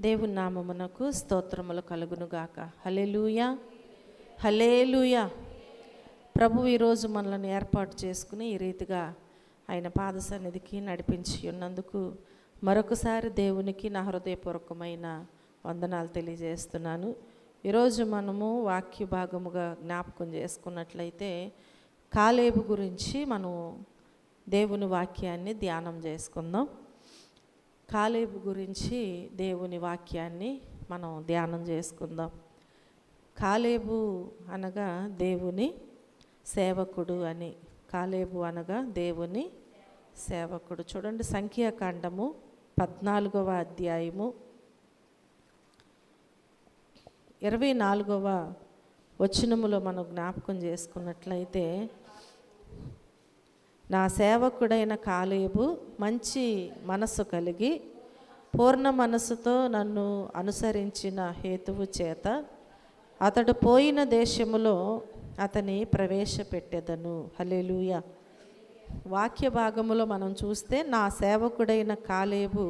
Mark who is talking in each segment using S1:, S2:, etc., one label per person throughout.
S1: దేవుని నామమునకు స్తోత్రములు కలుగునుగాక. హల్లెలూయా, హల్లెలూయా. ప్రభు ఈరోజు మనల్ని ఏర్పాటు చేసుకుని ఈ రీతిగా ఆయన పాద సన్నిధికి నడిపించి ఉన్నందుకు మరొకసారి దేవునికి నా హృదయపూర్వకమైన వందనాలు తెలియజేస్తున్నాను. ఈరోజు మనము వాక్య భాగముగా జ్ఞాపకం చేసుకున్నట్లయితే కాలేబు గురించి మనం దేవుని వాక్యాన్ని ధ్యానం చేసుకుందాం. కాలేబు గురించి దేవుని వాక్యాన్ని మనం ధ్యానం చేసుకుందాం. కాలేబు అనగా దేవుని సేవకుడు అని. కాలేబు అనగా దేవుని సేవకుడు. చూడండి, సంఖ్యాకాండము 14వ అధ్యాయము 24వ వచనములో మనం జ్ఞాపకం చేసుకున్నట్లయితే, నా సేవకుడైన కాలేబు మంచి మనస్సు కలిగి పూర్ణ మనస్సుతో నన్ను అనుసరించిన హేతువు చేత అతడు పోయిన దేశములో అతని ప్రవేశపెట్టెదను. హల్లెలూయా. వాక్య భాగములో మనం చూస్తే, నా సేవకుడైన కాలేబు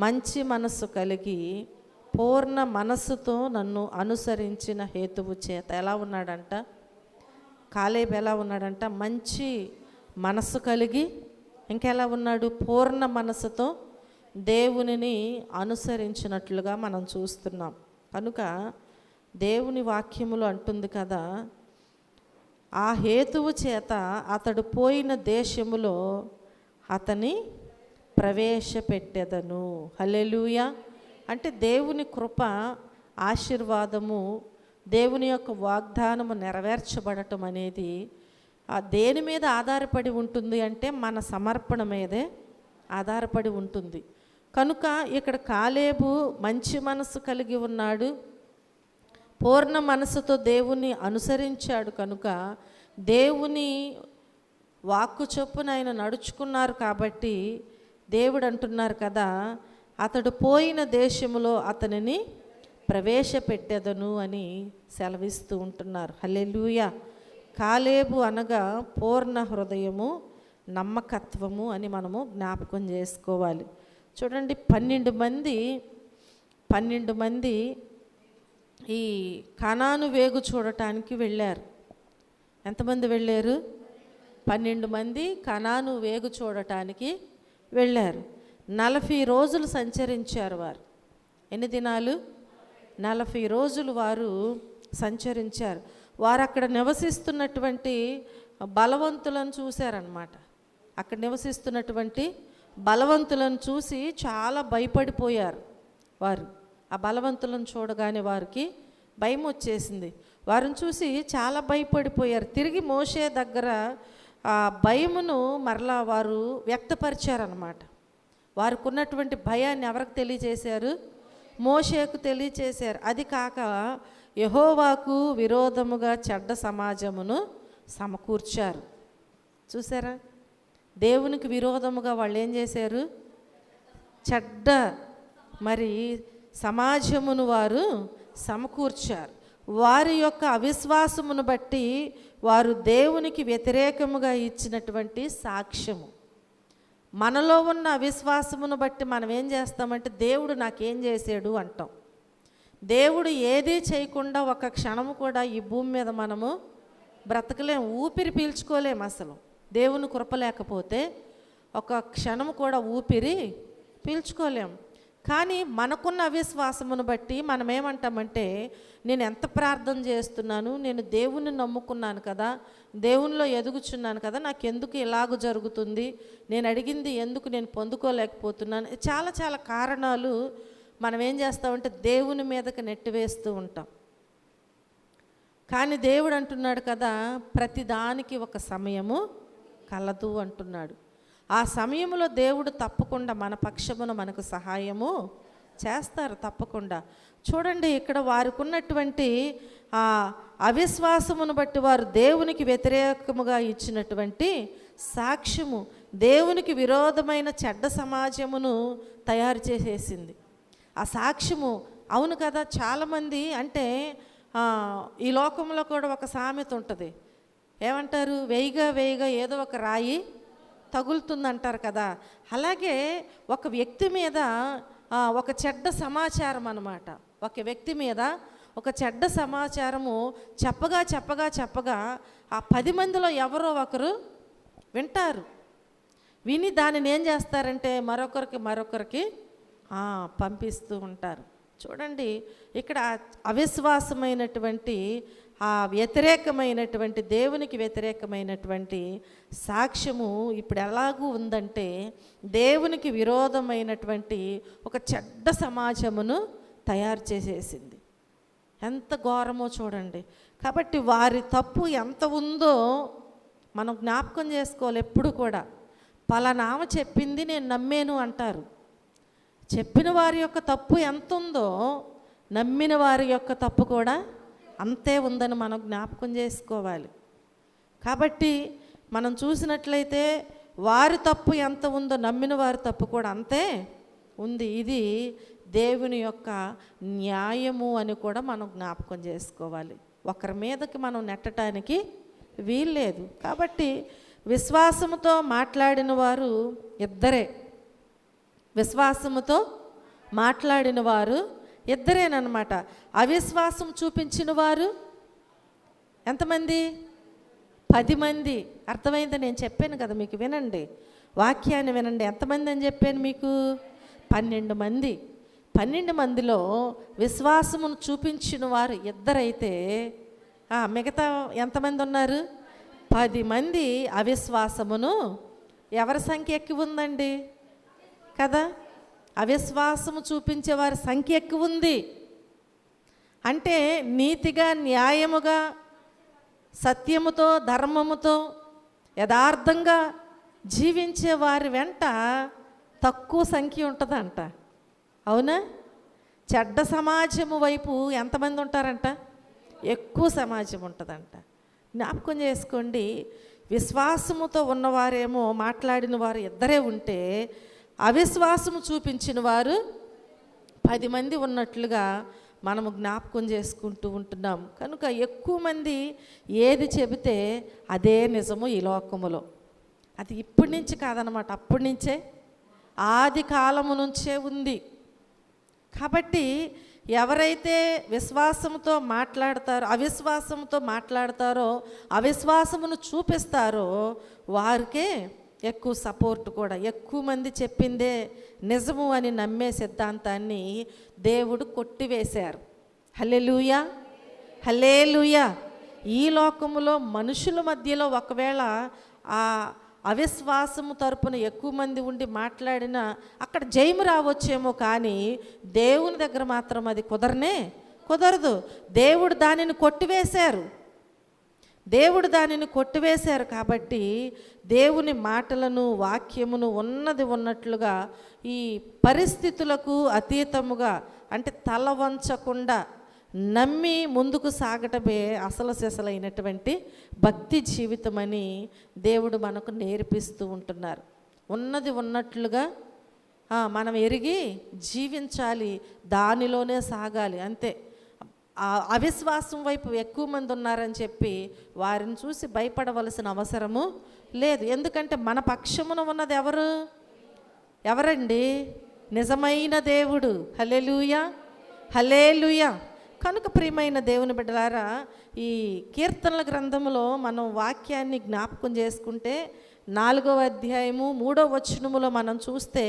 S1: మంచి మనస్సు కలిగి పూర్ణ మనస్సుతో నన్ను అనుసరించిన హేతువు చేత. ఎలా ఉన్నాడంట కాలేబు? ఎలా ఉన్నాడంట? మంచి మనస్సు కలిగి, ఇంకెలా ఉన్నాడు? పూర్ణ మనస్సుతో దేవునిని అనుసరించినట్లుగా మనం చూస్తున్నాం. కనుక దేవుని వాక్యములు అంటుంది కదా, ఆ హేతువు చేత అతడు పోయిన దేశములో అతని ప్రవేశపెట్టెదను. హల్లెలూయా. అంటే దేవుని కృప, ఆశీర్వాదము, దేవుని యొక్క వాగ్దానము నెరవేర్చబడటం అనేది దేని మీద ఆధారపడి ఉంటుంది అంటే మన సమర్పణ మీదే ఆధారపడి ఉంటుంది. కనుక ఇక్కడ కాలేబు మంచి మనసు కలిగి ఉన్నాడు, పూర్ణ మనసుతో దేవుని అనుసరించాడు. కనుక దేవుని వాక్కు చొప్పున ఆయన నడుచుకున్నారు. కాబట్టి దేవుడు అంటున్నారు కదా, అతడు పోయిన దేశములో అతనిని ప్రవేశపెట్టెదను అని సెలవిస్తూ ఉంటున్నారు. హల్లెలూయా. కాలేబు అనగా పూర్ణ హృదయము, నమ్మకత్వము అని మనము జ్ఞాపకం చేసుకోవాలి. చూడండి, 12 మంది ఈ కనాను వేగు చూడటానికి వెళ్ళారు. ఎంతమంది వెళ్ళారు? 12 మంది కనాను వేగు చూడటానికి వెళ్ళారు. 40 రోజులు సంచరించారు వారు. ఎన్ని దినాలు? 40 రోజులు వారు సంచరించారు. వారు అక్కడ నివసిస్తున్నటువంటి బలవంతులను చూశారన్నమాట. అక్కడ నివసిస్తున్నటువంటి బలవంతులను చూసి చాలా భయపడిపోయారు వారు. ఆ బలవంతులను చూడగానే వారికి భయం వచ్చేసింది. వారిని చూసి చాలా భయపడిపోయారు. తిరిగి మోషే దగ్గర ఆ భయమును మరలా వారు వ్యక్తపరిచారన్నమాట. వారికి ఉన్నటువంటి భయాన్ని ఎవరికి తెలియజేశారు? మోషేకు తెలియజేశారు. అది కాక యెహోవాకు విరోధముగా చెడ్డ సమాజమును సమకూర్చారు. చూసారా? దేవునికి విరోధముగా వాళ్ళు ఏం చేశారు? చెడ్డ సమాజమును వారు సమకూర్చారు. వారి యొక్క అవిశ్వాసమును బట్టి వారు దేవునికి వ్యతిరేకముగా ఇచ్చినటువంటి సాక్ష్యము. మనలో ఉన్న అవిశ్వాసమును బట్టి మనం ఏం చేస్తామంటే, దేవుడు నాకేం చేశాడు అంటాం. దేవుడు ఏదీ చేయకుండా ఒక క్షణము కూడా ఈ భూమి మీద మనము బ్రతకలేము, ఊపిరి పీల్చుకోలేము. అసలు దేవుని కృప లేకపోతే ఒక క్షణము కూడా ఊపిరి పీల్చుకోలేము. కానీ మనకున్న అవిశ్వాసమును బట్టి మనం ఏమంటామంటే, నేను ఎంత ప్రార్థన చేస్తున్నాను, నేను దేవుని నమ్ముకున్నాను కదా, దేవునిలో ఎదుగుచున్నాను కదా, నాకెందుకు ఇలాగ జరుగుతుంది, నేను అడిగింది ఎందుకు నేను పొందుకోలేకపోతున్నాను, చాలా చాలా కారణాలు మనం ఏం చేస్తామంటే దేవుని మీదకి నెట్టివేస్తూ ఉంటాం. కానీ దేవుడు అంటున్నాడు కదా, ప్రతిదానికి ఒక సమయము కలదు అంటున్నాడు. ఆ సమయంలో దేవుడు తప్పకుండా మన పక్షమున మనకు సహాయము చేస్తారు తప్పకుండా. చూడండి, ఇక్కడ వారికి ఉన్నటువంటి ఆ అవిశ్వాసమును బట్టి వారు దేవునికి వ్యతిరేకముగా ఇచ్చినటువంటి సాక్ష్యము దేవునికి విరోధమైన చెడ్డ సమాజమును తయారు చేసేసింది. ఆ సాక్ష్యము అవును కదా. చాలామంది అంటే ఈ లోకంలో కూడా ఒక సామెత ఉంటుంది. ఏమంటారు? వేయిగా ఏదో ఒక రాయి తగులుతుందంటారు కదా. అలాగే ఒక వ్యక్తి మీద ఒక చెడ్డ సమాచారం అన్నమాట. ఒక వ్యక్తి మీద ఒక చెడ్డ సమాచారము చెప్పగా ఆ 10 మందిలో ఎవరో ఒకరు వింటారు. విని దానిని ఏం చేస్తారంటే మరొకరికి పంపిస్తూ ఉంటారు. చూడండి, ఇక్కడ అవిశ్వాసమైనటువంటి వ్యతిరేకమైనటువంటి దేవునికి వ్యతిరేకమైనటువంటి సాక్ష్యము ఇప్పుడు ఎలాగూ ఉందంటే, దేవునికి విరోధమైనటువంటి ఒక చెడ్డ సమాజమును తయారు చేసేసింది. ఎంత ఘోరమో చూడండి. కాబట్టి వారి తప్పు ఎంత ఉందో మనం జ్ఞాపకం చేసుకోవాలి. ఎప్పుడు కూడా పలానామ చెప్పింది నేను నమ్మాను అంటారు. చెప్పిన వారి యొక్క తప్పు ఎంత ఉందో నమ్మిన వారి యొక్క తప్పు కూడా అంతే ఉందని మనం జ్ఞాపకం చేసుకోవాలి. కాబట్టి మనం చూసినట్లయితే వారి తప్పు ఎంత ఉందో నమ్మిన వారి తప్పు కూడా అంతే ఉంది. ఇది దేవుని యొక్క న్యాయము అని కూడా మనం జ్ఞాపకం చేసుకోవాలి. ఒకరి మీదకి మనం నెట్టడానికి వీల్లేదు. కాబట్టి విశ్వాసముతో మాట్లాడిన వారు ఇద్దరే. విశ్వాసముతో మాట్లాడిన వారు ఇద్దరేనమాట. అవిశ్వాసం చూపించిన వారు ఎంతమంది? 10 మంది. అర్థమైంది? నేను చెప్పాను కదా మీకు, వినండి, వాక్యాన్ని వినండి. ఎంతమంది అని చెప్పాను మీకు? 12 మంది. 12 మందిలో విశ్వాసమును చూపించిన వారు ఇద్దరైతే మిగతా ఎంతమంది ఉన్నారు? 10 మంది అవిశ్వాసమును. ఎవరి సంఖ్య ఎక్కువ ఉందండి కదా? అవిశ్వాసము చూపించే వారి సంఖ్య ఎక్కువ ఉంది. అంటే నీతిగా, న్యాయముగా, సత్యముతో, ధర్మముతో, యథార్థంగా జీవించే వారి వెంట తక్కువ సంఖ్య ఉంటుందంట. అవునా? చెడ్డ సమాజము వైపు ఎంతమంది ఉంటారంట? ఎక్కువ సమాజం ఉంటుందంట. జ్ఞాపకం చేసుకోండి. విశ్వాసముతో ఉన్నవారేమో మాట్లాడిన వారు ఇద్దరే ఉంటే, అవిశ్వాసము చూపించిన వారు 10 మంది ఉన్నట్లుగా మనము జ్ఞాపకం చేసుకుంటూ ఉంటున్నాం. కనుక ఎక్కువ మంది ఏది చెబితే అదే నిజము ఈ లోకములో. అది ఇప్పటి నుంచి కాదనమాట, అప్పటి నుంచే, ఆది కాలము నుంచే ఉంది. కాబట్టి ఎవరైతే విశ్వాసంతో మాట్లాడతారో, అవిశ్వాసంతో మాట్లాడతారో, అవిశ్వాసమును చూపిస్తారో వారికే ఎక్కువ సపోర్ట్ కూడా. ఎక్కువ మంది చెప్పిందే నిజము అని నమ్మే సిద్ధాంతాన్ని దేవుడు కొట్టివేశారు. హల్లెలూయా, హల్లెలూయా. ఈ లోకములో మనుషుల మధ్యలో ఒకవేళ ఆ అవిశ్వాసము తరపున ఎక్కువ మంది ఉండి మాట్లాడినా అక్కడ జయము రావచ్చేమో, కానీ దేవుని దగ్గర మాత్రం అది కుదరదు. దేవుడు దానిని కొట్టివేశారు. కాబట్టి దేవుని మాటలను, వాక్యమును ఉన్నది ఉన్నట్లుగా ఈ పరిస్థితులకు అతీతముగా, అంటే తల వంచకుండా నమ్మి ముందుకు సాగటమే అసలు సిసలైనటువంటి భక్తి జీవితం అని దేవుడు మనకు నేర్పిస్తూ ఉంటున్నారు. ఉన్నది ఉన్నట్లుగా మనం ఎరిగి జీవించాలి, దానిలోనే సాగాలి, అంతే. అవిశ్వాసం వైపు ఎక్కువ మంది ఉన్నారని చెప్పి వారిని చూసి భయపడవలసిన అవసరము లేదు. ఎందుకంటే మన పక్షమున ఉన్నది ఎవరండి? నిజమైన దేవుడు. హల్లెలూయా, హల్లెలూయా. కనుక ప్రియమైన దేవుని బిడ్డలారా, ఈ కీర్తనల గ్రంథంలో మనం వాక్యాన్ని జ్ఞాపకం చేసుకుంటే 4వ అధ్యాయము 3వ వచనములో మనం చూస్తే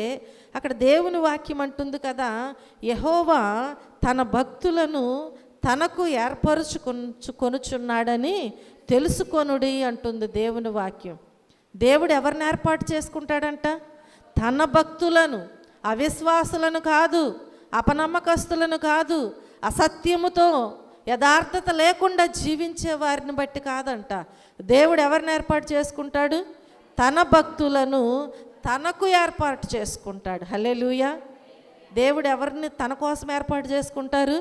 S1: అక్కడ దేవుని వాక్యం అంటుంది కదా, యెహోవా తన భక్తులను తనకు ఏర్పరచుకొనుచున్నాడని తెలుసుకొనుడి అంటుంది దేవుని వాక్యం. దేవుడు ఎవరిని ఏర్పాటు చేసుకుంటాడంట? తన భక్తులను, అవిశ్వాసులను కాదు, అపనమ్మకస్తులను కాదు, అసత్యముతో, యథార్థత లేకుండా జీవించే వారిని బట్టి కాదంట. దేవుడు ఎవరిని ఏర్పాటు చేసుకుంటాడు? తన భక్తులను తనకు ఏర్పాటు చేసుకుంటాడు. హల్లెలూయా. దేవుడు ఎవరిని తన కోసం ఏర్పాటు చేసుకుంటారు?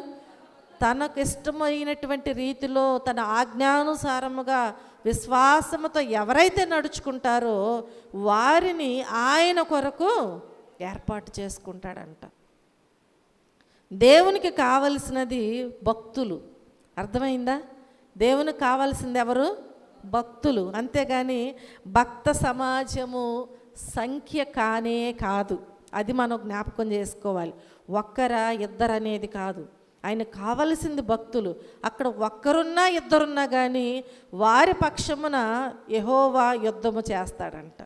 S1: తనకు ఇష్టమైనటువంటి రీతిలో, తన ఆజ్ఞానుసారముగా విశ్వాసముతో ఎవరైతే నడుచుకుంటారో వారిని ఆయన కొరకు ఏర్పాటు చేసుకుంటాడంట. దేవునికి కావలసినది భక్తులు. అర్థమైందా? దేవునికి కావాల్సింది ఎవరు? భక్తులు. అంతేగాని భక్త సమాజము సంఖ్య కానే కాదు. అది మనం జ్ఞాపకం చేసుకోవాలి. ఒక్కరా ఇద్దరు అనేది కాదు, ఆయన కావలసింది భక్తులు. అక్కడ ఒక్కరున్నా ఇద్దరున్నా కానీ వారి పక్షమున యెహోవా యుద్ధము చేస్తాడంట,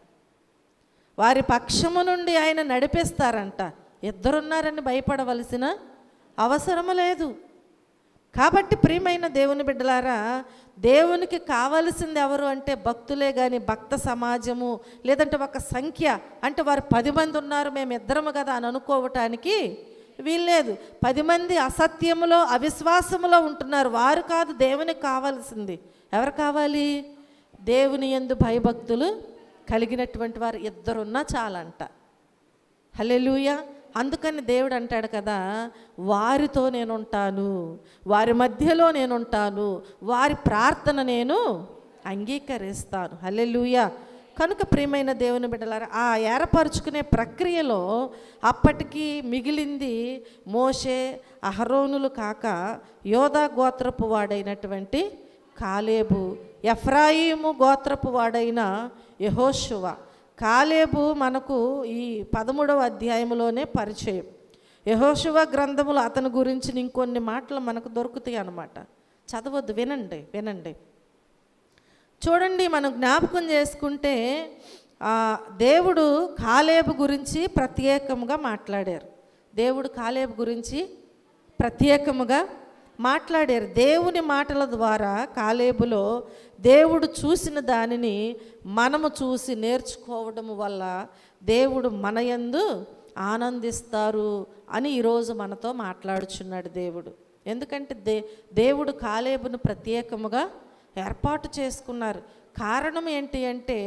S1: వారి పక్షము నుండి ఆయన నడిపిస్తారంట. ఇద్దరున్నారని భయపడవలసిన అవసరము లేదు. కాబట్టి ప్రియమైన దేవుని బిడ్డలారా, దేవునికి కావలసింది ఎవరు అంటే భక్తులే కానీ భక్త సమాజము లేదంటే ఒక సంఖ్య అంటే వారు 10 మంది ఉన్నారు మేము ఇద్దరము కదా అని అనుకోవటానికి వీల్లేదు. 10 మంది అసత్యములో అవిశ్వాసములో ఉంటున్నారు, వారు కాదు దేవునికి కావాల్సింది. ఎవరు కావాలి? దేవుని యందు భయభక్తులు కలిగినటువంటి వారు ఇద్దరున్నా చాలంట. హల్లెలూయా. అందుకని దేవుడు అంటాడు కదా, వారితో నేనుంటాను, వారి మధ్యలో నేనుంటాను, వారి ప్రార్థన నేను అంగీకరిస్తాను. హల్లెలూయా. కనుక ప్రియమైన దేవుని బిడ్డలారా, ఆ ఏర్పరచుకునే ప్రక్రియలో అప్పటికి మిగిలింది మోషే అహరోనులు కాక యోధా గోత్రపు వాడైనటువంటి కాలేబు, ఎఫ్రాయిము గోత్రపు వాడైన యెహోషువ. కాలేబు మనకు ఈ 13వ అధ్యాయంలోనే పరిచయం. యెహోషువ గ్రంథములు అతని గురించి ఇంకొన్ని మాటలు మనకు దొరుకుతాయి అన్నమాట. చదవద్దు, వినండి. చూడండి, మనం జ్ఞాపకం చేసుకుంటే దేవుడు కాలేబు గురించి ప్రత్యేకంగా మాట్లాడారు. దేవుడు కాలేబు గురించి ప్రత్యేకముగా మాట్లాడారు. దేవుని మాటల ద్వారా కాలేబులో దేవుడు చూసిన దానిని మనము చూసి నేర్చుకోవడం వల్ల దేవుడు మన యందు ఆనందిస్తారు అని ఈరోజు మనతో మాట్లాడుచున్నాడు దేవుడు. ఎందుకంటే దేవుడు కాలేబును ప్రత్యేకముగా ఏర్పాటు చేసుకున్నారు. కారణం ఏంటి అంటే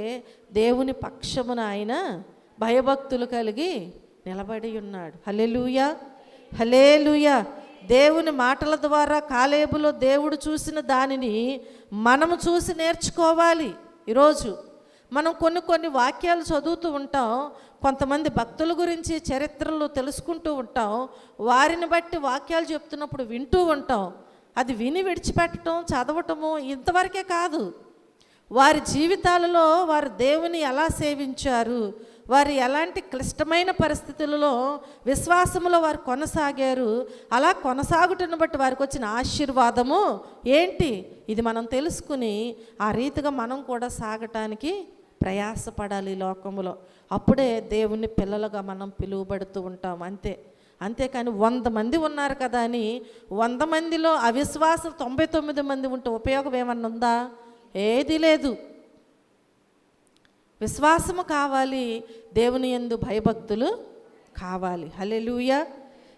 S1: దేవుని పక్షమున ఆయన భయభక్తులు కలిగి నిలబడి ఉన్నాడు. హల్లెలూయా, హల్లెలూయా. దేవుని మాటల ద్వారా కాలేబులో దేవుడు చూసిన దానిని మనము చూసి నేర్చుకోవాలి. ఈరోజు మనం కొన్ని వాక్యాలు చదువుతూ ఉంటాం, కొంతమంది భక్తుల గురించి చరిత్రలు తెలుసుకుంటూ ఉంటాం, వారిని బట్టి వాక్యాలు చెప్తున్నప్పుడు వింటూ ఉంటాం. అది విని విడిచిపెట్టడం చదవటము ఇంతవరకే కాదు, వారి జీవితాలలో వారు దేవుని ఎలా సేవించారు, వారు ఎలాంటి క్లిష్టమైన పరిస్థితులలో విశ్వాసములో వారు కొనసాగారు, అలా కొనసాగుటను బట్టి వారికి వచ్చిన ఆశీర్వాదము ఏంటి, ఇది మనం తెలుసుకుని ఆ రీతిగా మనం కూడా సాగటానికి ప్రయాసపడాలి ఈ లోకంలో. అప్పుడే దేవుని పిల్లలుగా మనం పిలువబడుతూ ఉంటాం. అంతేకాని 100 మంది ఉన్నారు కదా అని 100 మందిలో అవిశ్వాసం 99 మంది ఉంటే ఉపయోగం ఏమన్నా ఉందా? ఏది లేదు. విశ్వాసము కావాలి, దేవుని యందు భయభక్తులు కావాలి. హల్లెలూయా,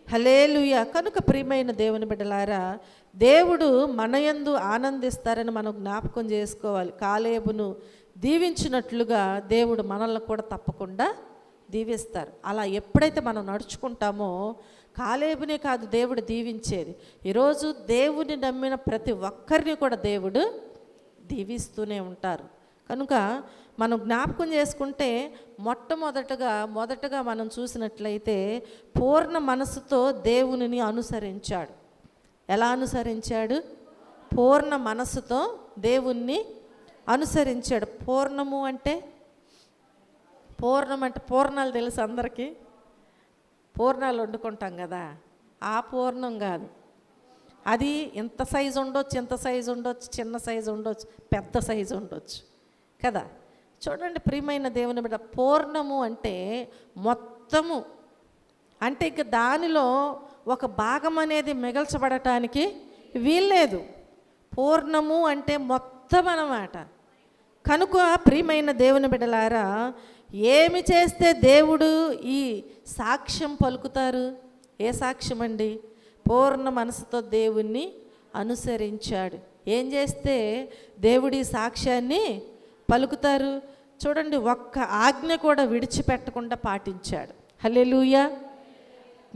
S1: హల్లెలూయా. కనుక ప్రియమైన దేవుని బిడ్డలారా, దేవుడు మన యందు ఆనందిస్తారని మనం జ్ఞాపకం చేసుకోవాలి. కాలేబును దీవించినట్లుగా దేవుడు మనల్ని కూడా తప్పకుండా దీవిస్తారు. అలా ఎప్పుడైతే మనం నడుచుకుంటామో కాలేబునే కాదు దేవుడు దీవించేది, ఈరోజు దేవుని నమ్మిన ప్రతి ఒక్కరిని కూడా దేవుడు దీవిస్తూనే ఉంటారు. కనుక మనం జ్ఞాపకం చేసుకుంటే మొదటగా మనం చూసినట్లయితే పూర్ణ మనసుతో దేవునిని అనుసరించాడు. ఎలా అనుసరించాడు? పూర్ణ మనసుతో దేవుణ్ణి అనుసరించాడు. పూర్ణము అంటే పూర్ణాలు తెలుసు అందరికీ. పూర్ణాలు వండుకుంటాం కదా, ఆ పూర్ణం కాదు. అది ఇంత సైజు ఉండొచ్చు, ఇంత సైజు ఉండొచ్చు, చిన్న సైజు ఉండొచ్చు, పెద్ద సైజు ఉండొచ్చు కదా. చూడండి ప్రియమైన దేవుని బిడ్డ, పూర్ణము అంటే మొత్తము, అంటే ఇక దానిలో ఒక భాగం అనేది మిగల్చబడటానికి వీల్లేదు. పూర్ణము అంటే మొత్తం అన్నమాట. కనుక ప్రియమైన దేవుని బిడ్డలారా, ఏమి చేస్తే దేవుడు ఈ సాక్ష్యం పలుకుతారు? ఏ సాక్ష్యం అండి? పూర్ణ మనసుతో దేవుణ్ణి అనుసరించాడు. ఏం చేస్తే దేవుడి సాక్ష్యాన్ని పలుకుతారు? చూడండి, ఒక్క ఆజ్ఞ కూడా విడిచిపెట్టకుండా పాటించాడు. హల్లెలూయా.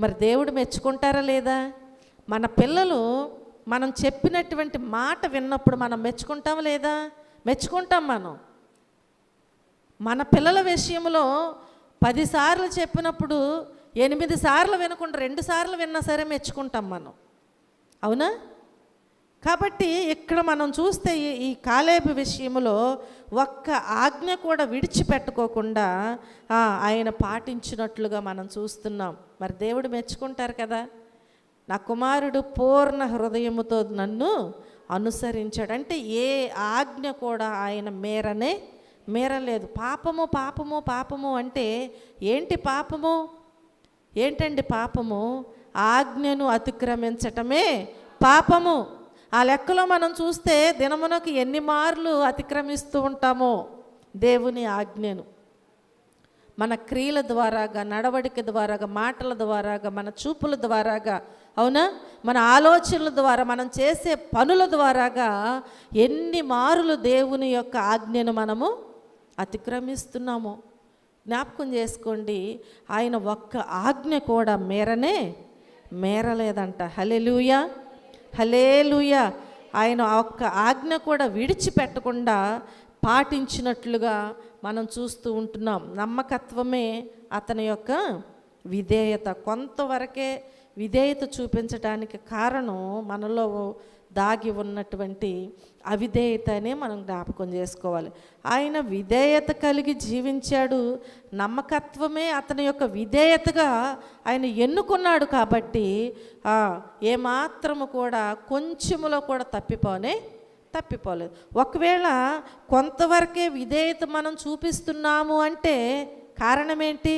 S1: మరి దేవుడు మెచ్చుకుంటారా లేదా? మన పిల్లలు మనం చెప్పినటువంటి మాట విన్నప్పుడు మనం మెచ్చుకుంటాం లేదా? మెచ్చుకుంటాం. మన పిల్లల విషయంలో 10 సార్లు చెప్పినప్పుడు 8 సార్లు వినకుండా 2 సార్లు విన్నా సరే మెచ్చుకుంటాం మనం. అవునా? కాబట్టి ఇక్కడ మనం చూస్తే ఈ కాలేబు విషయంలో ఒక్క ఆజ్ఞ కూడా విడిచిపెట్టుకోకుండా ఆయన పాటించినట్లుగా మనం చూస్తున్నాం. మరి దేవుడు మెచ్చుకుంటారు కదా, నా కుమారుడు పూర్ణ హృదయముతో నన్ను అనుసరించాడు అంటే ఏ ఆజ్ఞ కూడా ఆయన మేరలేదు. పాపము పాపము పాపము అంటే ఏంటి పాపము? ఏంటండి పాపము? ఆజ్ఞను అతిక్రమించటమే పాపము. ఆ లెక్కలో మనం చూస్తే దినమునకు ఎన్ని మార్లు అతిక్రమిస్తూ ఉంటామో దేవుని ఆజ్ఞను. మన క్రియల ద్వారాగా, నడవడిక ద్వారాగా, మాటల ద్వారాగా, మన చూపుల ద్వారాగా, అవునా, మన ఆలోచనల ద్వారా, మనం చేసే పనుల ద్వారాగా ఎన్ని మారులు దేవుని యొక్క ఆజ్ఞను మనము అతిక్రమిస్తున్నాము. జ్ఞాపకం చేసుకోండి, ఆయన ఒక్క ఆజ్ఞ కూడా మేరలేదంట. హల్లెలూయా, హల్లెలూయా. ఆయన ఒక్క ఆజ్ఞ కూడా విడిచిపెట్టకుండా పాటించినట్లుగా మనం చూస్తూ ఉంటున్నాం. నమ్మకత్వమే అతని యొక్క విధేయత. కొంతవరకే విధేయత చూపించడానికి కారణం మనలో దాగి ఉన్నటువంటి అవిధేయతనే మనం జ్ఞాపకం చేసుకోవాలి. ఆయన విధేయత కలిగి జీవించాడు. నమ్మకత్వమే అతని యొక్క విధేయతగా ఆయన ఎన్నుకున్నాడు. కాబట్టి ఏమాత్రము కూడా కొంచెములో కూడా తప్పిపోలేదు. ఒకవేళ కొంతవరకే విధేయత మనం చూపిస్తున్నాము అంటే కారణం ఏంటి?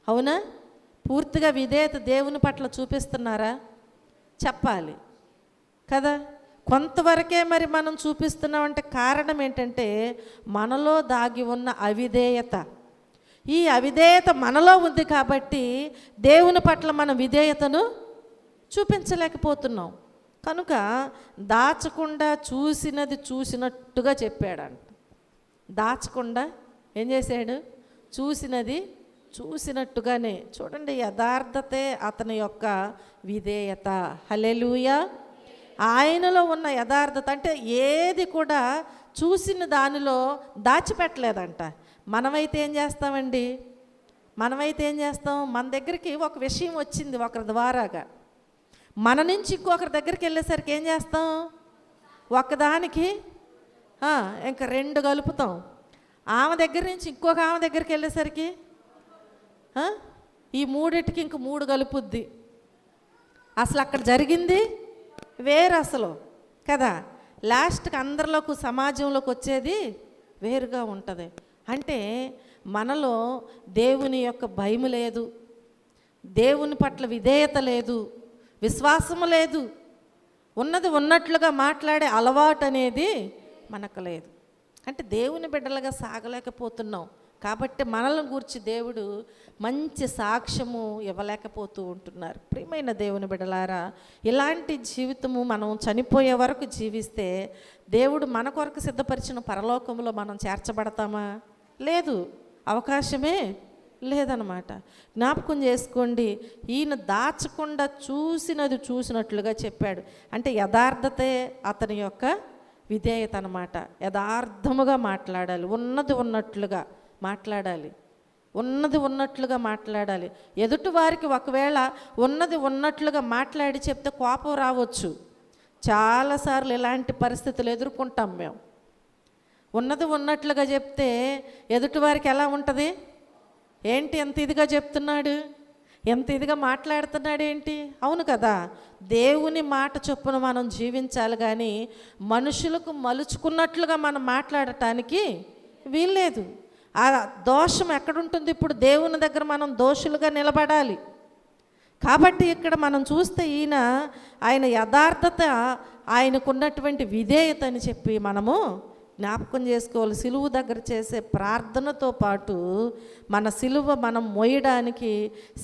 S1: అవునా, పూర్తిగా విధేయత దేవుని పట్ల చూపిస్తున్నారా? చెప్పాలి కదా. కొంతవరకే మరి మనం చూపిస్తున్నామంటే కారణం ఏంటంటే మనలో దాగి ఉన్న అవిధేయత. ఈ అవిధేయత మనలో ఉంది కాబట్టి దేవుని పట్ల మన విధేయతను చూపించలేకపోతున్నాం. కనుక దాచకుండా చూసినది చూసినట్టుగా చెప్పాడంట. దాచకుండా ఏం చేశాడు? చూసినది చూసినట్టుగానే. చూడండి, యథార్థతే అతని యొక్క విధేయత. హల్లెలూయా. ఆయనలో ఉన్న యథార్థత అంటే ఏది కూడా చూసిన దానిలో దాచిపెట్టలేదంట. మనమైతే ఏం చేస్తామండి? మన దగ్గరికి ఒక విషయం వచ్చింది ఒకరి ద్వారాగా, మన నుంచి ఇంకొకరి దగ్గరికి వెళ్ళేసరికి ఏం చేస్తాం? ఒకదానికి ఇంకా 2 కలుపుతాం. ఆమె దగ్గర నుంచి ఇంకొక ఆమె దగ్గరికి వెళ్ళేసరికి ఈ 3టికి ఇంక 3 కలుపుద్ది. అసలు అక్కడ జరిగింది వేరు అసలు కదా. లాస్ట్కి అందరిలోకి సమాజంలోకి వచ్చేది వేరుగా ఉంటుంది. అంటే మనలో దేవుని యొక్క భయం లేదు, దేవుని పట్ల విధేయత లేదు, విశ్వాసము లేదు, ఉన్నది ఉన్నట్లుగా మాట్లాడే అలవాటు అనేది మనకు లేదు. అంటే దేవుని బిడ్డలుగా సాగలేకపోతున్నాం. కాబట్టి మనల్ని గూర్చి దేవుడు మంచి సాక్ష్యము ఇవ్వలేకపోతూ ఉంటున్నారు. ప్రియమైన దేవుని బిడ్డలారా, ఇలాంటి జీవితము మనం చనిపోయే వరకు జీవిస్తే దేవుడు మన కొరకు సిద్ధపరిచిన పరలోకంలో మనం చేర్చబడతామా? లేదు, అవకాశమే లేదనమాట. జ్ఞాపకం చేసుకోండి, ఈయన దాచకుండా చూసినది చూసినట్లుగా చెప్పాడు. అంటే యథార్థతే అతని యొక్క విధేయత అనమాట. యథార్థముగా మాట్లాడాలి, ఉన్నది ఉన్నట్లుగా మాట్లాడాలి. ఎదుటి వారికి ఒకవేళ ఉన్నది ఉన్నట్లుగా మాట్లాడి చెప్తే కోపం రావచ్చు. చాలాసార్లు ఇలాంటి పరిస్థితులు ఎదుర్కొంటాం మేము. ఉన్నది ఉన్నట్లుగా చెప్తే ఎదుటి వారికి ఎలా ఉంటుంది? ఏంటి ఎంత ఇదిగా చెప్తున్నాడు, ఎంత ఇదిగా మాట్లాడుతున్నాడు ఏంటి? అవును కదా, దేవుని మాట చొప్పున మనం జీవించాలి కానీ మనుషులకు మలుచుకున్నట్లుగా మనం మాట్లాడటానికి వీల్లేదు. ఆ దోషం ఎక్కడుంటుంది? ఇప్పుడు దేవుని దగ్గర మనం దోషులుగా నిలబడాలి. కాబట్టి ఇక్కడ మనం చూస్తే ఆయన యథార్థత, ఆయనకున్నటువంటి విధేయత అని చెప్పి మనము జ్ఞాపకం చేసుకోవాలి. సిలువ దగ్గర చేసే ప్రార్థనతో పాటు మన సిలువ మనం మోయడానికి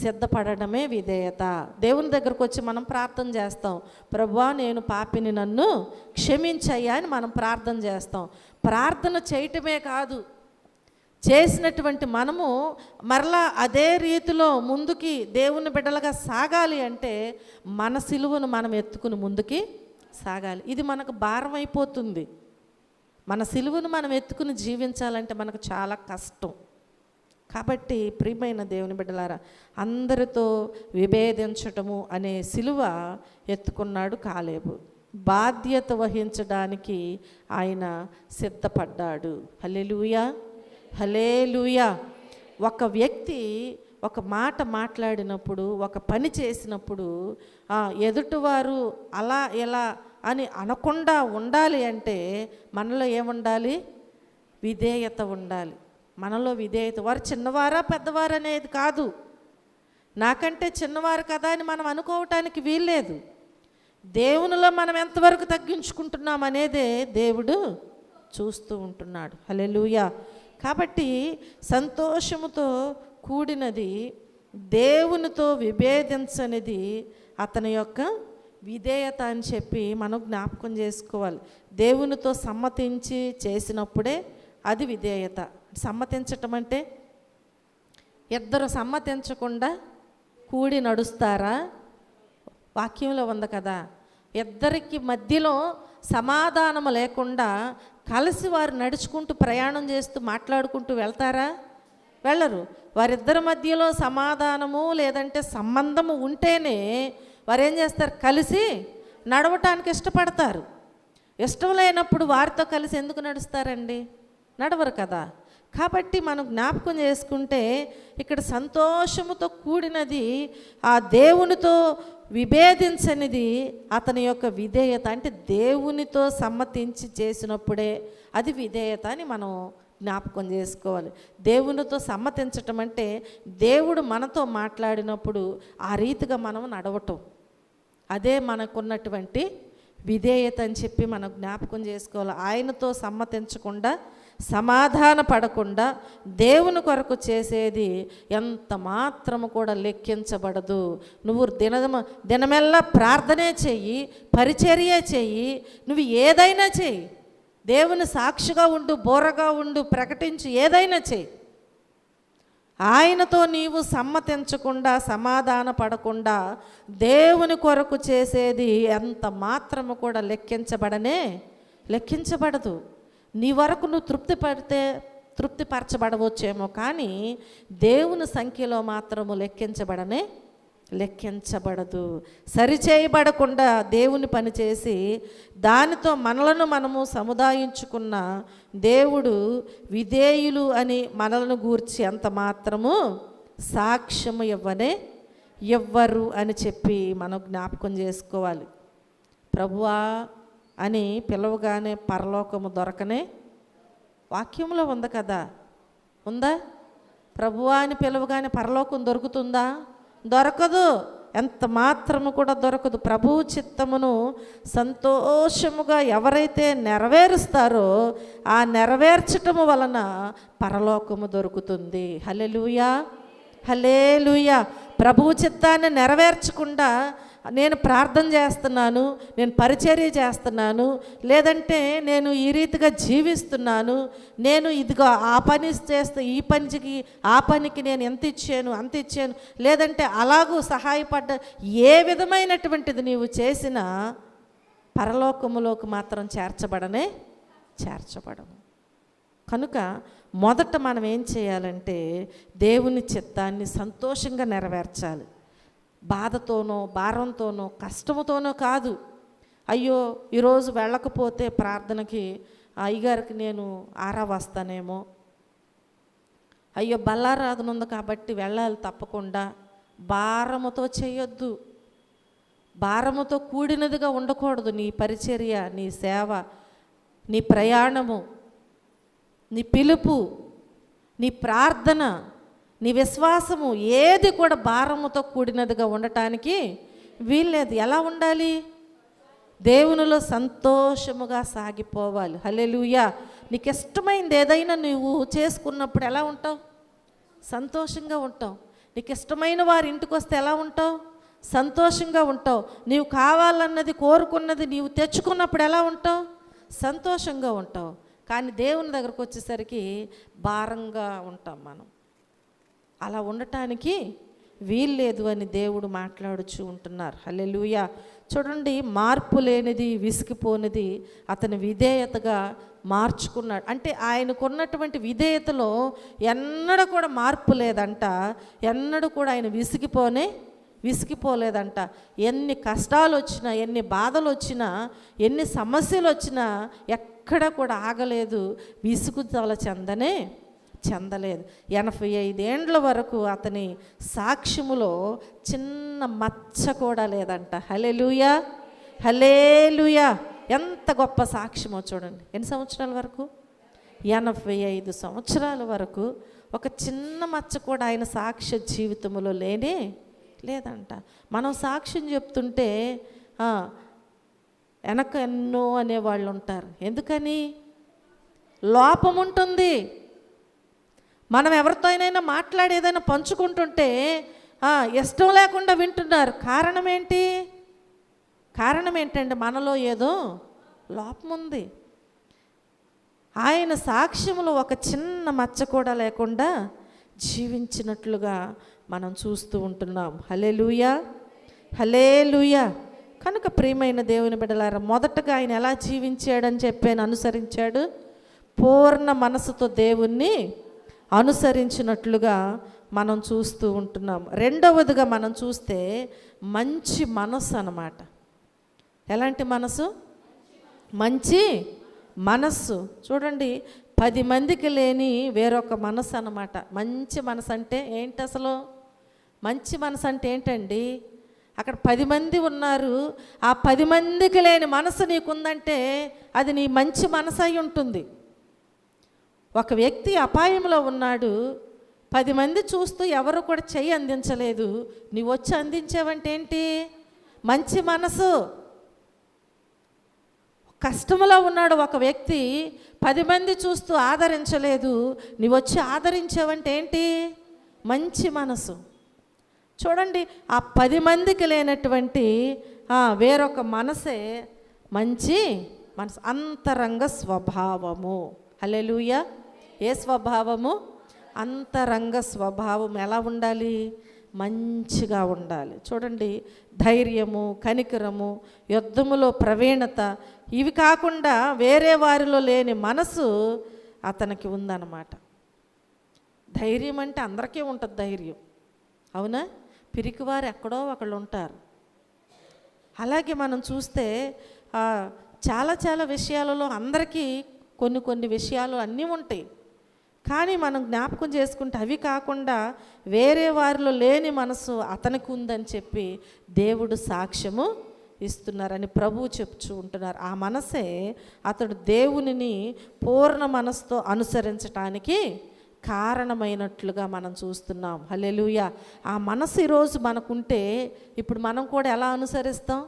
S1: సిద్ధపడడమే విధేయత. దేవుని దగ్గరకు వచ్చి మనం ప్రార్థన చేస్తాం, ప్రభువా నేను పాపిని, నన్ను క్షమించయ్యా అని మనం ప్రార్థన చేస్తాం. ప్రార్థన చేయటమే కాదు, చేసినటువంటి మనము మరలా అదే రీతిలో ముందుకి దేవుని బిడ్డలుగా సాగాలి. అంటే మన సిలువను మనం ఎత్తుకుని ముందుకి సాగాలి. ఇది మనకు భారం అయిపోతుంది. మన సిలువను మనం ఎత్తుకుని జీవించాలంటే మనకు చాలా కష్టం. కాబట్టి ప్రియమైన దేవుని బిడ్డలారా, అందరితో విభేదించటము అనే సిలువ ఎత్తుకున్నాడు కాలేబు. బాధ్యత వహించడానికి ఆయన సిద్ధపడ్డాడు. హల్లెలూయా, హల్లెలూయా. ఒక వ్యక్తి ఒక మాట మాట్లాడినప్పుడు, ఒక పని చేసినప్పుడు ఎదుటివారు అలా ఎలా అని అనకుండా ఉండాలి అంటే మనలో ఏముండాలి? విధేయత ఉండాలి. మనలో విధేయత. వారు చిన్నవారా పెద్దవారు అనేది కాదు, నాకంటే చిన్నవారు కదా అని మనం అనుకోవటానికి వీల్లేదు. దేవునిలో మనం ఎంతవరకు తగ్గించుకుంటున్నాం అనేదే దేవుడు చూస్తూ ఉంటున్నాడు. హల్లెలూయా. కాబట్టి సంతోషముతో కూడినది, దేవునితో విభేదించనిది అతని యొక్క విధేయత అని చెప్పి మనం జ్ఞాపకం చేసుకోవాలి. దేవునితో సమ్మతించి చేసినప్పుడే అది విధేయత. సమ్మతించటం అంటే ఇద్దరు సమ్మతించకుండా కూడి నడుస్తారా? వాక్యంలో ఉంది కదా, ఇద్దరికి మధ్యలో సమాధానము లేకుండా కలిసి వారు నడుచుకుంటూ ప్రయాణం చేస్తూ మాట్లాడుకుంటూ వెళ్తారా? వెళ్ళరు. వారిద్దరి మధ్యలో సమాధానము లేదంటే సంబంధము ఉంటేనే వారు ఏం చేస్తారు? కలిసి నడవటానికి ఇష్టపడతారు. ఇష్టం లేనప్పుడు వారితో కలిసి ఎందుకు నడుస్తారండి? నడవరు కదా. కాబట్టి మనం జ్ఞాపకం చేసుకుంటే ఇక్కడ సంతోషముతో కూడినది, ఆ దేవునితో విభేదించనిది అతని యొక్క విధేయత. అంటే దేవునితో సమ్మతించి చేసినప్పుడే అది విధేయత అని మనం జ్ఞాపకం చేసుకోవాలి. దేవునితో సమ్మతించటం అంటే దేవుడు మనతో మాట్లాడినప్పుడు ఆ రీతిగా మనం నడవటం, అదే మనకున్నటువంటి విధేయత అని చెప్పి మనం జ్ఞాపకం చేసుకోవాలి. ఆయనతో సమ్మతించకుండా, సమాధాన పడకుండా దేవుని కొరకు చేసేది ఎంత మాత్రము కూడా లెక్కించబడదు. నువ్వు దినమెల్లా ప్రార్థనే చెయ్యి, పరిచర్యే చెయ్యి, నువ్వు ఏదైనా చెయ్యి, దేవుని సాక్షిగా ఉండు, బోరగా ఉండు, ప్రకటించి ఏదైనా చెయ్యి. ఆయనతో నీవు సమ్మతించకుండా, సమాధాన పడకుండా దేవుని కొరకు చేసేది ఎంత మాత్రము కూడా లెక్కించబడదు. నీ వరకు నువ్వు తృప్తిపరచబడవచ్చేమో, కానీ దేవుని సంఖ్యలో మాత్రము లెక్కించబడదు. సరిచేయబడకుండా దేవుని పని చేసి దానితో మనము సముదాయించుకున్న దేవుడు విధేయులు అని మనలను గూర్చి అంత మాత్రము సాక్ష్యము ఇవ్వరు అని చెప్పి మనం జ్ఞాపకం చేసుకోవాలి. ప్రభువా అని పిలవగానే పరలోకము దొరకనే వాక్యంలో ఉంది కదా, ఉందా? ప్రభువా అని పిలవగానే పరలోకం దొరుకుతుందా? దొరకదు. ఎంత మాత్రము కూడా దొరకదు. ప్రభువు చిత్తమును సంతోషముగా ఎవరైతే నెరవేరుస్తారో ఆ నెరవేర్చటము వలన పరలోకము దొరుకుతుంది. హల్లెలూయా, హల్లెలూయా. ప్రభువు చిత్తాన్ని నెరవేర్చకుండా నేను ప్రార్థన చేస్తున్నాను, నేను పరిచర్య చేస్తున్నాను, లేదంటే నేను ఈ రీతిగా జీవిస్తున్నాను, నేను ఇదిగో ఆ పని చేస్తే ఈ పనికి ఆ పనికి నేను ఎంత ఇచ్చాను అంత ఇచ్చాను, లేదంటే అలాగూ సహాయపడ్డ ఏ విధమైనటువంటిది నీవు చేసినా పరలోకములోకి మాత్రం చేర్చబడము. కనుక మొదట మనం ఏం చేయాలంటే దేవుని చిత్తాన్ని సంతోషంగా నెరవేర్చాలి. బాధతోనో, భారంతోనో, కష్టముతోనో కాదు. అయ్యో ఈరోజు వెళ్ళకపోతే ప్రార్థనకి అయ్యగారికి నేను వస్తానేమో, అయ్యో బల్లారాధన ఉంది కాబట్టి వెళ్ళాలి తప్పకుండా, భారముతో చేయొద్దు. భారముతో కూడినదిగా ఉండకూడదు నీ పరిచర్య, నీ సేవ, నీ ప్రయాణము, నీ పిలుపు, నీ ప్రార్థన, నీ విశ్వాసము ఏది కూడా భారముతో కూడినదిగా ఉండటానికి వీల్లేదు. ఎలా ఉండాలి? దేవునిలో సంతోషముగా సాగిపోవాలి. హల్లెలూయా. నీకు ఇష్టమైంది ఏదైనా నువ్వు చేసుకున్నప్పుడు ఎలా ఉంటావు? సంతోషంగా ఉంటావు. నీకు ఇష్టమైన వారి ఇంటికి వస్తే ఎలా ఉంటావు? సంతోషంగా ఉంటావు. నీవు కావాలన్నది, కోరుకున్నది నీవు తెచ్చుకున్నప్పుడు ఎలా ఉంటావు? సంతోషంగా ఉంటావు. కానీ దేవుని దగ్గరకు వచ్చేసరికి భారంగా ఉంటాం మనం. అలా ఉండటానికి వీల్లేదు అని దేవుడు మాట్లాడుచూ ఉంటున్నారు. హల్లెలూయా. చూడండి, మార్పు లేనిది, విసిగిపోనిది అతని విధేయతగా మార్చుకున్నాడు. అంటే ఆయనకున్నటువంటి విధేయతలో ఎన్నడూ కూడా మార్పు లేదంట. ఎన్నడూ కూడా ఆయన విసిగిపోలేదంట. ఎన్ని కష్టాలు వచ్చినా, ఎన్ని బాధలు వచ్చినా, ఎన్ని సమస్యలు వచ్చినా ఎక్కడ కూడా ఆగలేదు, విసుగుదల చెందలేదు. 85 ఏండ్ల వరకు అతని సాక్ష్యములో చిన్న మచ్చ కూడా లేదంట. హల్లెలూయా, హల్లెలూయా. ఎంత గొప్ప సాక్ష్యమో చూడండి. ఎన్ని సంవత్సరాల వరకు? 85 సంవత్సరాల వరకు ఒక చిన్న మచ్చ కూడా ఆయన సాక్ష్య జీవితంలో లేదంట. మనం సాక్ష్యం చెప్తుంటే వెనక ఎన్నో అనేవాళ్ళు ఉంటారు. ఎందుకని? లోపం ఉంటుంది. మనం ఎవరితో అయినా మాట్లాడేదైనా పంచుకుంటుంటే ఇష్టం లేకుండా వింటున్నారు. కారణం ఏంటంటే మనలో ఏదో లోపం ఉంది. ఆయన సాక్ష్యములో ఒక చిన్న మచ్చ కూడా లేకుండా జీవించినట్లుగా మనం చూస్తూ ఉంటున్నాం. హల్లెలూయా, హల్లెలూయా. కనుక ప్రియమైన దేవుని బిడ్డలారా, మొదటగా ఆయన ఎలా జీవించాడని చెప్పాను, అనుసరించాడు. పూర్ణ మనసుతో దేవుణ్ణి అనుసరించినట్లుగా మనం చూస్తూ ఉంటున్నాం. రెండవదిగా మనం చూస్తే మంచి మనసు అన్నమాట. ఎలాంటి మనసు? మంచి మనస్సు. చూడండి, 10 మందికి లేని వేరొక మనసు అన్నమాట. మంచి మనసు అంటే ఏంటి అసలు? మంచి మనసు అంటే ఏంటండి? అక్కడ 10 మంది ఉన్నారు, ఆ 10 మందికి లేని మనసు నీకుందంటే అది నీ మంచి మనసు అయి ఉంటుంది. ఒక వ్యక్తి అపాయంలో ఉన్నాడు, 10 మంది చూస్తూ ఎవరు కూడా చెయ్యి అందించలేదు, నీవు వచ్చి అందించావంటే ఏంటి? మంచి మనసు. కష్టంలో ఉన్నాడు ఒక వ్యక్తి, 10 మంది చూస్తూ ఆదరించలేదు, నీవు వచ్చి ఆదరించావంటే ఏంటి? మంచి మనసు. చూడండి, ఆ 10 మందికి లేనటువంటి వేరొక మనసే మంచి మనసు. అంతరంగ స్వభావము. హల్లెలూయా. ఏ స్వభావము? అంతరంగ స్వభావం. ఎలా ఉండాలి? మంచిగా ఉండాలి. చూడండి, ధైర్యము, కనికరము, యుద్ధములో ప్రవీణత, ఇవి కాకుండా వేరే వారిలో లేని మనసు అతనికి ఉందన్నమాట. ధైర్యం అంటే అందరికీ ఉంటుంది ధైర్యం, అవునా? పిరికివారు ఎక్కడో ఒకళ్ళు ఉంటారు. అలాగే మనం చూస్తే చాలా విషయాలలో అందరికీ కొన్ని విషయాలు అన్నీ ఉంటాయి. కానీ మనం జ్ఞాపకం చేసుకుంటే అవి కాకుండా వేరే వారిలో లేని మనసు అతనికి ఉందని చెప్పి దేవుడు సాక్ష్యము ఇస్తున్నారని ప్రభువు చెప్తూ ఉంటున్నారు. ఆ మనసే అతడు దేవునిని పూర్ణ మనసుతో అనుసరించటానికి కారణమైనట్లుగా మనం చూస్తున్నాం. హల్లెలూయా. ఆ మనసు ఈరోజు మనకుంటే ఇప్పుడు మనం కూడా ఎలా అనుసరిస్తాం?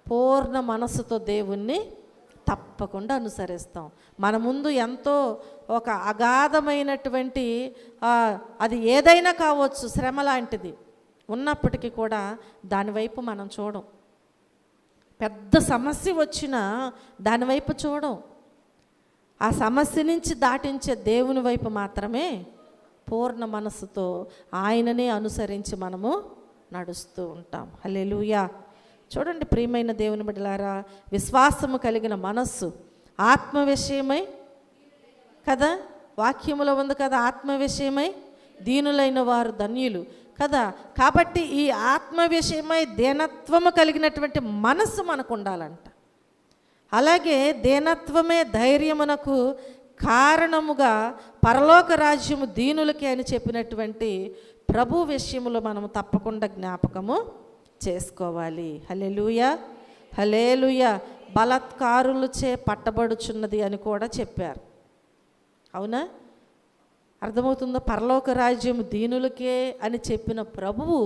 S1: పూర్ణ మనసుతో దేవుణ్ణి తప్పకుండా అనుసరిస్తాం. మన ముందు ఎంతో ఒక అగాధమైనటువంటి అది ఏదైనా కావచ్చు, శ్రమ లాంటిది ఉన్నప్పటికీ కూడా దానివైపు మనం చూడం. పెద్ద సమస్య వచ్చినా దానివైపు చూడం. ఆ సమస్య నుంచి దాటించే దేవుని వైపు మాత్రమే పూర్ణ మనసుతో ఆయననే అనుసరించి మనము నడుస్తూ ఉంటాం. హల్లెలూయా. చూడండి ప్రియమైన దేవుని బిడ్డలారా, విశ్వాసము కలిగిన మనస్సు ఆత్మ విషయమై కదా, వాక్యములో ఉంది కదా, ఆత్మ విషయమై దీనులైన వారు ధన్యులు కదా. కాబట్టి ఈ ఆత్మ విషయమై దీనత్వము కలిగినటువంటి మనస్సు మనకు ఉండాలంట. అలాగే దీనత్వమే ధైర్యమునకు కారణముగా పరలోక రాజ్యము దీనులకే అని చెప్పినటువంటి ప్రభు విషయములో మనము తప్పకుండా జ్ఞాపకము చేసుకోవాలి. హల్లెలూయా, హల్లెలూయా. బలాత్కారులచే పట్టబడుచున్నది అని కూడా చెప్పారు, అవునా? అర్థమవుతుందో? పరలోక రాజ్యం దీనులకే అని చెప్పిన ప్రభువు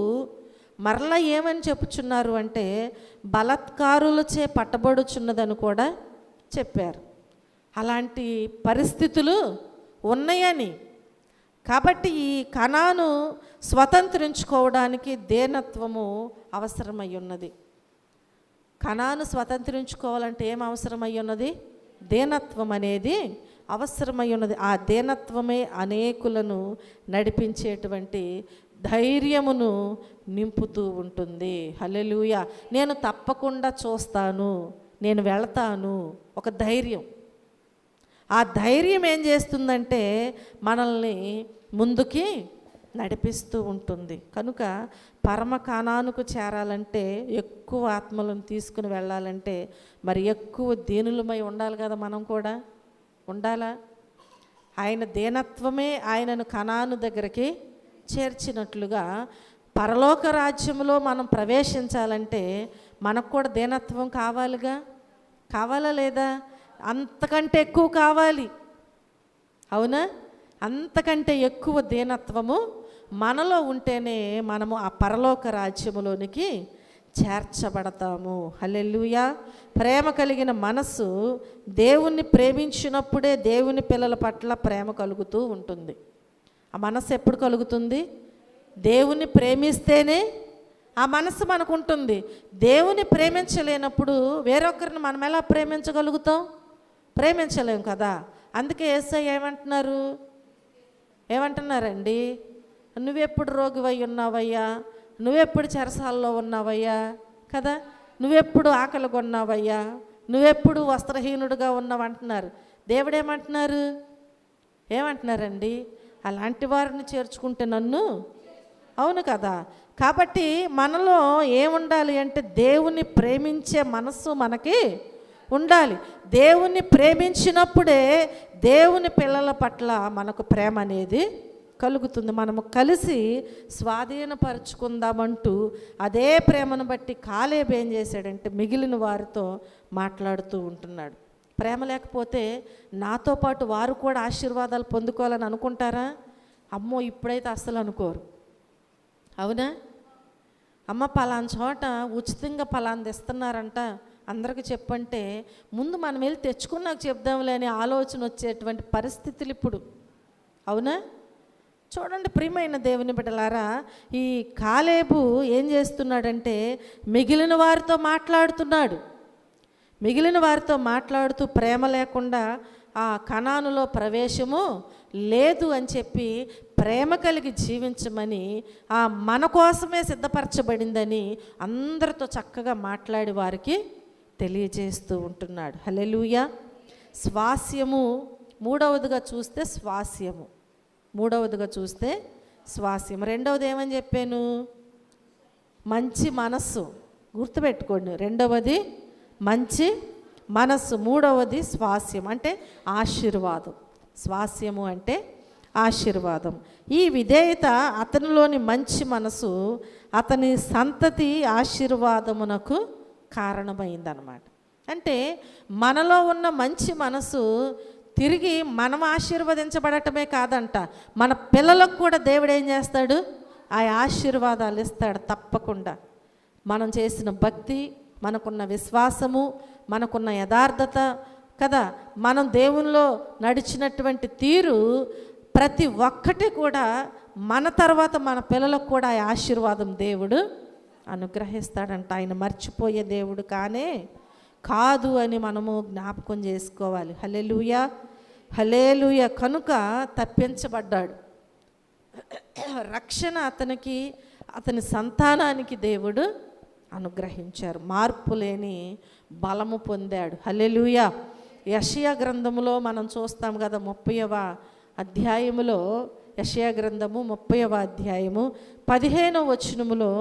S1: మరలా ఏమని చెప్పుచున్నారు అంటే బలాత్కారులచే పట్టబడుచున్నదని కూడా చెప్పారు. అలాంటి పరిస్థితులు ఉన్నాయని. కాబట్టి ఈ కనాను స్వతంత్రించుకోవడానికి దీనత్వము అవసరమై ఉన్నది. కనాను స్వతంత్రించుకోవాలంటే ఏం అవసరమై ఉన్నది? దీనత్వం అనేది అవసరమై ఉన్నది. ఆ దీనత్వమే అనేకులను నడిపించేటువంటి ధైర్యమును నింపుతూ ఉంటుంది. హల్లెలూయా. నేను తప్పకుండా చూస్తాను, నేను వెళతాను, ఒక ధైర్యం. ఆ ధైర్యం ఏం చేస్తుందంటే మనల్ని ముందుకి నడిపిస్తూ ఉంటుంది. కనుక పరమ కానానుకు చేరాలంటే, ఎక్కువ ఆత్మలను తీసుకుని వెళ్ళాలంటే మరి ఎక్కువ దీనులమై ఉండాలి కదా. మనం కూడా ఉండాలా? ఆయన దీనత్వమే ఆయనను కనాను దగ్గరికి చేర్చినట్లుగా పరలోక రాజ్యంలో మనం ప్రవేశించాలంటే మనకు కూడా దీనత్వం కావాలిగా. కావాలా లేదా? అంతకంటే ఎక్కువ కావాలి, అవునా? అంతకంటే ఎక్కువ దీనత్వము మనలో ఉంటేనే మనము ఆ పరలోక రాజ్యములోనికి చేర్చబడతాము. హల్లెలూయా. ప్రేమ కలిగిన మనసు దేవుణ్ణి ప్రేమించినప్పుడే దేవుని పిల్లల పట్ల ప్రేమ కలుగుతూ ఉంటుంది. ఆ మనసు ఎప్పుడు కలుగుతుంది? దేవుణ్ణి ప్రేమిస్తేనే ఆ మనసు మనకు ఉంటుంది. దేవుని ప్రేమించలేనప్పుడు వేరొకరిని మనం ఎలా ప్రేమించగలుగుతాం? ప్రేమించలేం కదా. అందుకే యేసయ్య ఏమంటున్నారండి? నువ్వెప్పుడు రోగివై ఉన్నావయ్యా, నువ్వెప్పుడు చెరసాల్లో ఉన్నావయ్యా కదా, నువ్వెప్పుడు ఆకలి కొన్నావయ్యా, నువ్వెప్పుడు వస్త్రహీనుడుగా ఉన్నావు అంటున్నారు. దేవుడు ఏమంటున్నారండి? అలాంటి వారిని చేర్చుకుంటే నన్ను, అవును కదా. కాబట్టి మనలో ఏముండాలి అంటే దేవుని ప్రేమించే మనస్సు మనకి ఉండాలి. దేవుని ప్రేమించినప్పుడే దేవుని పిల్లల పట్ల మనకు ప్రేమ అనేది కలుగుతుంది. మనము కలిసి స్వాధీనపరుచుకుందామంటూ అదే ప్రేమను బట్టి కాలేబు ఏం చేశాడంటే మిగిలిన వారితో మాట్లాడుతూ ఉంటున్నాడు. ప్రేమ లేకపోతే నాతో పాటు వారు కూడా ఆశీర్వాదాలు పొందుకోవాలని అనుకుంటారా? అమ్మో, ఇప్పుడైతే అస్సలు అనుకోరు, అవునా? అమ్మ పలానా చోట ఉచితంగా పలాంది ఇస్తున్నారంట, అందరికి చెప్పంటే ముందు మనం వెళ్ళి తెచ్చుకున్నాక చెప్దాంలే అనే ఆలోచన వచ్చేటువంటి పరిస్థితులు ఇప్పుడు, అవునా? చూడండి ప్రియమైన దేవుని బిడ్డలారా, ఈ కాలేబు ఏం చేస్తున్నాడంటే మిగిలిన వారితో మాట్లాడుతున్నాడు. మిగిలిన వారితో మాట్లాడుతూ ప్రేమ లేకుండా ఆ కనానులో ప్రవేశము లేదు అని చెప్పి ప్రేమ కలిగి జీవించమని, ఆ మన కోసమే సిద్ధపరచబడిందని అందరితో చక్కగా మాట్లాడి వారికి తెలియజేస్తూ ఉంటున్నాడు. హల్లెలూయా. స్వాస్యము మూడవదిగా చూస్తే స్వాస్యం. రెండవది ఏమని చెప్పాను? మంచి మనస్సు. గుర్తుపెట్టుకోండి, రెండవది మంచి మనస్సు, మూడవది స్వాస్యం అంటే ఆశీర్వాదం. స్వాస్యము అంటే ఆశీర్వాదం. ఈ విధేయత అతనిలోని మంచి మనసు అతని సంతతి ఆశీర్వాదమునకు కారణమైందనమాట. అంటే మనలో ఉన్న మంచి మనసు తిరిగి మనం ఆశీర్వదించబడటమే కాదంట, మన పిల్లలకు కూడా దేవుడు ఏం చేస్తాడు? ఆ ఆశీర్వాదాలు ఇస్తాడు తప్పకుండా. మనం చేసిన భక్తి, మనకున్న విశ్వాసము, మనకున్న యథార్థత కదా, మనం దేవునిలో నడిచినటువంటి తీరు, ప్రతి ఒక్కటి కూడా మన తర్వాత మన పిల్లలకు కూడా ఆ ఆశీర్వాదం దేవుడు అనుగ్రహిస్తాడంట. ఆయన మర్చిపోయే దేవుడు కాదు అని మనము జ్ఞాపకం చేసుకోవాలి. హల్లెలూయా, హల్లెలూయా. కనుక తప్పించబడ్డాడు. రక్షణ అతనికి, అతని సంతానానికి దేవుడు అనుగ్రహించారు. మార్పు లేని బలము పొందాడు. హల్లెలూయా. యెషయా గ్రంథములో మనం చూస్తాం కదా, 30వ అధ్యాయములో, యెషయా గ్రంథము 30వ అధ్యాయము 15వ వచనములో,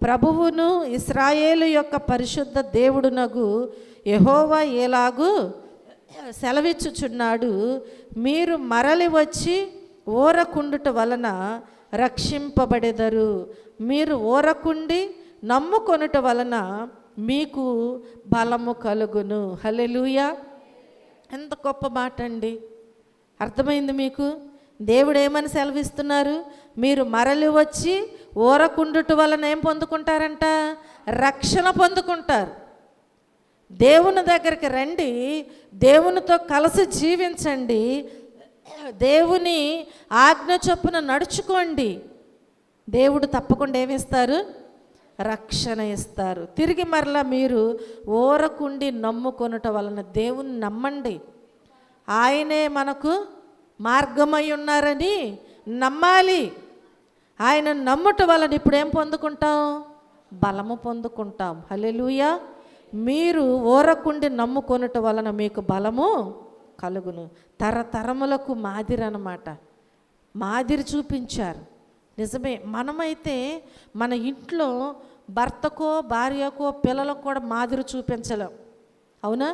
S1: ప్రభువును ఇశ్రాయేలు యొక్క పరిశుద్ధ దేవుడునగు యెహోవా ఎలాగూ సెలవిచ్చుచున్నాడు, మీరు మరలి వచ్చి ఓరకుండుట వలన రక్షింపబడెదరు, మీరు ఓరకుండి నమ్ముకొనుట వలన మీకు బలము కలుగును. హల్లెలూయా. ఎంత గొప్ప మాట అండి. అర్థమైంది మీకు? దేవుడు ఏమని సెలవిస్తున్నారు? మీరు మరలి వచ్చి ఓరకుండుట వలన ఏం పొందుకుంటారంట? రక్షణ పొందుకుంటారు. దేవుని దగ్గరికి రండి, దేవునితో కలిసి జీవించండి, దేవుని ఆజ్ఞ చొప్పున నడుచుకోండి. దేవుడు తప్పకుండా ఏమిస్తారు? రక్షణ ఇస్తారు. తిరిగి మరలా మీరు ఓరకుండి నమ్ముకొనుట వలన, దేవుని నమ్మండి, ఆయనే మనకు మార్గమై ఉన్నారని నమ్మాలి. ఆయన నమ్ముట వలన ఇప్పుడు ఏం పొందుకుంటాం? బలము పొందుకుంటాం. హల్లెలూయా. మీరు ఓరకుండి నమ్ముకొనుట వలన మీకు బలము కలుగును. తరతరములకు మాదిరి అన్నమాట. మాదిరి చూపించారు. నిజమే. మనమైతే మన ఇంట్లో భర్తకో భార్యకో పిల్లలకు కూడా మాదిరి చూపించలేం. అవునా?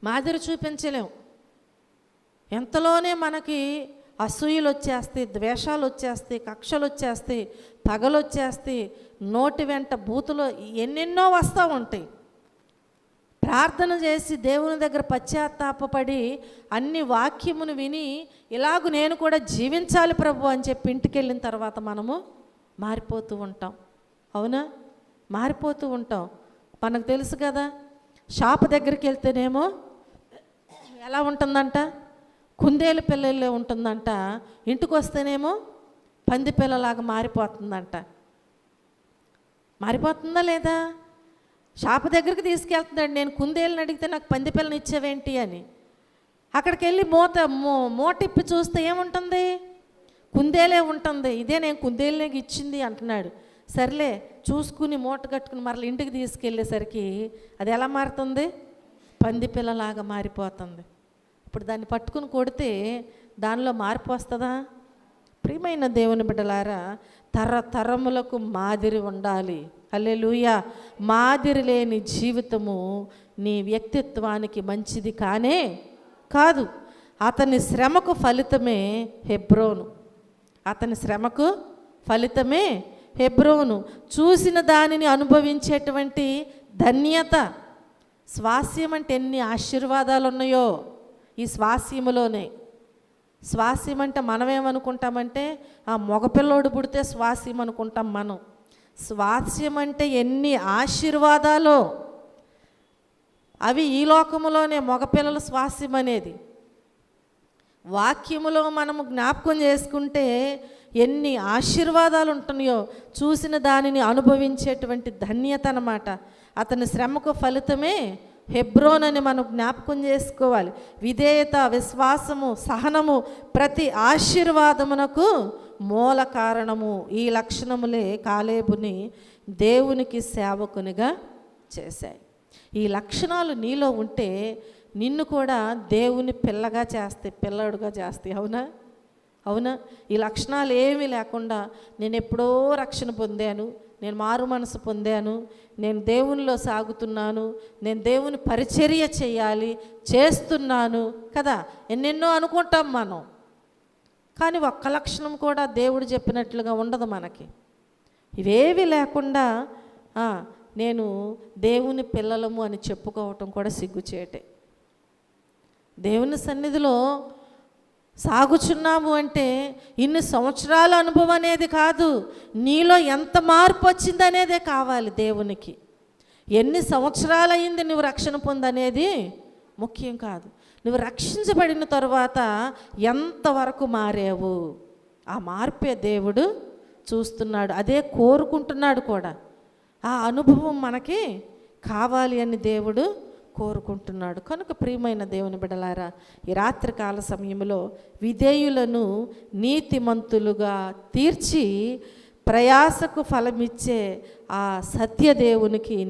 S1: మాదిరి చూపించలేం. ఎంతలోనే మనకి అసూయలు వచ్చేస్తాయి, ద్వేషాలు వచ్చేస్తాయి, కక్షలు వచ్చేస్తాయి, పగలు వచ్చేస్తాయి, నోటి వెంట బూతులు ఎన్నెన్నో వస్తూ ఉంటాయి. ప్రార్థన చేసి దేవుని దగ్గర పశ్చాత్తాపపడి అన్ని వాక్యమును విని ఇలాగూ నేను కూడా జీవించాలి ప్రభు అని చెప్పి ఇంటికి వెళ్ళిన తర్వాత మనము మారిపోతూ ఉంటాం. అవునా? మారిపోతూ ఉంటాం. మనకు తెలుసు కదా, షాప్ దగ్గరికి వెళ్తేనేమో ఎలా ఉంటుందంట, కుందేలు పిల్లలే ఉంటుందంట. ఇంటికి వస్తేనేమో పంది పిల్లలాగా మారిపోతుందంట. మారిపోతుందా లేదా? షాప్ దగ్గరికి తీసుకెళ్తున్నాడు, నేను కుందేళ్ళని అడిగితే నాకు పంది పిల్లని ఇచ్చావేంటి అని. అక్కడికి వెళ్ళి మూట ఇప్పి చూస్తే ఏముంటుంది? కుందేలే ఉంటుంది. ఇదే నేను కుందేలనే ఇచ్చింది అంటున్నాడు. సర్లే చూసుకుని మూట కట్టుకుని మరలా ఇంటికి తీసుకెళ్ళేసరికి అది ఎలా మారుతుంది? పంది పిల్లలాగా మారిపోతుంది. ఇప్పుడు దాన్ని పట్టుకుని కొడితే దానిలో మార్పు వస్తుందా? ప్రియమైన దేవుని బిడ్డలారా, తరతరములకు మాదిరి ఉండాలి. హల్లెలూయా. మాదిరి లేని జీవితము నీ వ్యక్తిత్వానికి మంచిది కానే కాదు. అతని శ్రమకు ఫలితమే హెబ్రోను. అతని శ్రమకు ఫలితమే హెబ్రోను. చూసిన దానిని అనుభవించేటువంటి ధన్యత. స్వాస్యం అంటే ఎన్ని ఆశీర్వాదాలు ఉన్నాయో ఈ స్వాస్యములోనే. స్వాస్యం అంటే మనమేమనుకుంటామంటే ఆ మగపిల్లోడు పుడితే స్వాస్యం అనుకుంటాం మనం. స్వాస్యం అంటే ఎన్ని ఆశీర్వాదాలో. అవి ఈ లోకములోనే మగపిల్లల స్వాస్యం అనేది. వాక్యములో మనము జ్ఞాపకం చేసుకుంటే ఎన్ని ఆశీర్వాదాలు ఉంటున్నాయో చూసిన దానిని అనుభవించేటువంటి ధన్యత అన్నమాట. అతని శ్రమకు ఫలితమే హెబ్రోన్ అని మనం జ్ఞాపకం చేసుకోవాలి. విధేయత, విశ్వాసము, సహనము ప్రతి ఆశీర్వాదమునకు మూల కారణము. ఈ లక్షణములే కాలేబుని దేవునికి సేవకునిగా చేశాయి. ఈ లక్షణాలు నీలో ఉంటే నిన్ను కూడా దేవుని పిల్లగా చేస్తాయి, పిల్లడుగా చేస్తాయి. అవునా? అవునా? ఈ లక్షణాలు ఏమీ లేకుండా నేను ఎప్పుడో రక్షణ పొందాను, నేను మారు మనసు పొందాను, నేను దేవునిలో సాగుతున్నాను, నేను దేవుని పరిచర్య చేయాలి, చేస్తున్నాను కదా, ఎన్నెన్నో అనుకుంటాం మనం. కానీ ఒక్క లక్షణం కూడా దేవుడు చెప్పినట్లుగా ఉండదు మనకి. ఇవేవి లేకుండా నేను దేవుని పిల్లలము అని చెప్పుకోవటం కూడా సిగ్గుచేటే. దేవుని సన్నిధిలో సాగుచున్నాము అంటే ఇన్ని సంవత్సరాల అనుభవం అనేది కాదు, నీలో ఎంత మార్పు వచ్చిందనేదే కావాలి దేవునికి. ఎన్ని సంవత్సరాలు అయింది నువ్వు రక్షణ పొందనేది ముఖ్యం కాదు. నువ్వు రక్షించబడిన తర్వాత ఎంతవరకు మారావు, ఆ మార్పే దేవుడు చూస్తున్నాడు, అదే కోరుకుంటున్నాడు కూడా. ఆ అనుభవం మనకి కావాలి అని దేవుడు కోరుకుంటున్నాడు. కనుక ప్రియమైన దేవుని బిడ్డలారా, ఈ రాత్రికాల సమయంలో విధేయులను నీతిమంతులుగా తీర్చి ప్రయాసకు ఫలమిచ్చే ఆ సత్యదేవునికి